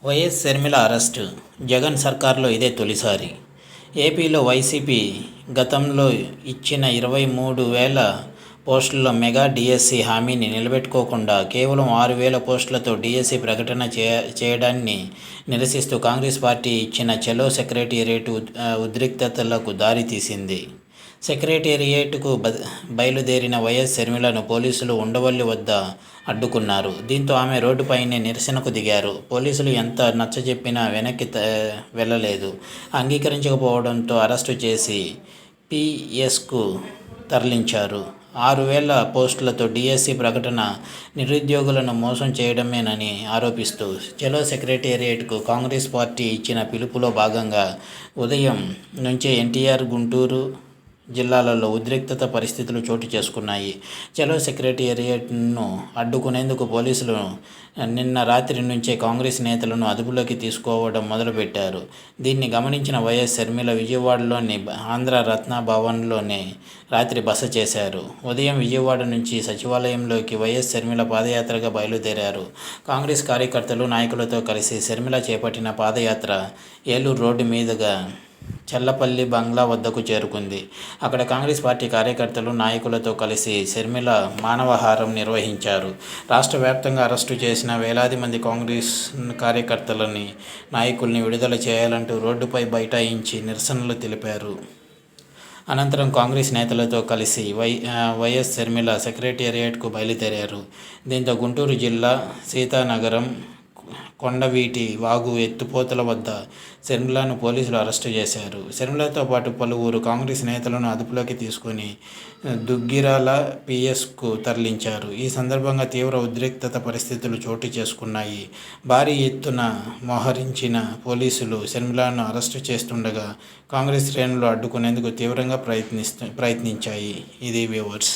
YS Sharmila arrest Jagan సర్కార్లో ఇదే తొలిసారి. ఏపీలో వైసీపీ గతంలో ఇచ్చిన 23,000 పోస్టుల్లో మెగా డిఎస్సి హామీని నిలబెట్టుకోకుండా కేవలం 6,000 పోస్టులతో డిఎస్సి ప్రకటన చేయడాన్ని నిరసిస్తూ కాంగ్రెస్ పార్టీ ఇచ్చిన చలో సెక్రటేరియట్ ఉద్రిక్తతలకు దారితీసింది. సెక్రటేరియట్కు బయలుదేరిన వైఎస్ షర్మిలను పోలీసులు ఉండవల్లి వద్ద అడ్డుకున్నారు. దీంతో ఆమె రోడ్డుపైనే నిరసనకు దిగారు. పోలీసులు ఎంత నచ్చజెప్పినా వెనక్కి వెళ్ళలేదు. అంగీకరించకపోవడంతో అరెస్టు చేసి పిఎస్కు తరలించారు. 6,000 పోస్టులతో డిఎస్సి ప్రకటన నిరుద్యోగులను మోసం చేయడమేనని ఆరోపిస్తూ చలో సెక్రటేరియట్కు కాంగ్రెస్ పార్టీ ఇచ్చిన పిలుపులో భాగంగా ఉదయం నుంచే ఎన్టీఆర్, గుంటూరు జిల్లాలలో ఉద్రిక్తత పరిస్థితులు చోటు చేసుకున్నాయి. చలో సెక్రటేరియట్ను అడ్డుకునేందుకు పోలీసులు నిన్న రాత్రి నుంచే కాంగ్రెస్ నేతలను అదుపులోకి తీసుకోవడం మొదలుపెట్టారు. దీన్ని గమనించిన వైఎస్ షర్మిల విజయవాడలోని ఆంధ్ర రత్న భవన్లోనే రాత్రి బస చేశారు. ఉదయం విజయవాడ నుంచి సచివాలయంలోకి వైఎస్ షర్మిల పాదయాత్రగా బయలుదేరారు. కాంగ్రెస్ కార్యకర్తలు, నాయకులతో కలిసి షర్మిల చేపట్టిన పాదయాత్ర ఏలూరు రోడ్డు మీదుగా చల్లపల్లి బంగ్లా వద్దకు చేరుకుంది. అక్కడ కాంగ్రెస్ పార్టీ కార్యకర్తలు, నాయకులతో కలిసి షర్మిల మానవహారం నిర్వహించారు. రాష్ట్ర వ్యాప్తంగా అరెస్టు చేసిన వేలాది మంది కాంగ్రెస్ కార్యకర్తలని, నాయకుల్ని విడుదల చేయాలంటూ రోడ్డుపై బైఠాయించి నిరసనలు తెలిపారు. అనంతరం కాంగ్రెస్ నేతలతో కలిసి వైఎస్ షర్మిల సెక్రటేరియట్కు బయలుదేరారు. దీంతో గుంటూరు జిల్లా సీతానగరం కొండవీటి వాగు ఎత్తిపోతల వద్ద షర్మిలను పోలీసులు అరెస్టు చేశారు. షర్మిలతో పాటు పలువురు కాంగ్రెస్ నేతలను అదుపులోకి తీసుకుని దుగ్గిరాల పిఎస్కు తరలించారు. ఈ సందర్భంగా తీవ్ర ఉద్రిక్తత పరిస్థితులు చోటు చేసుకున్నాయి. భారీ ఎత్తున మోహరించిన పోలీసులు షర్మిలను అరెస్టు చేస్తుండగా కాంగ్రెస్ శ్రేణులు అడ్డుకునేందుకు తీవ్రంగా ప్రయత్నించాయి. ఇది వ్యూవర్స్.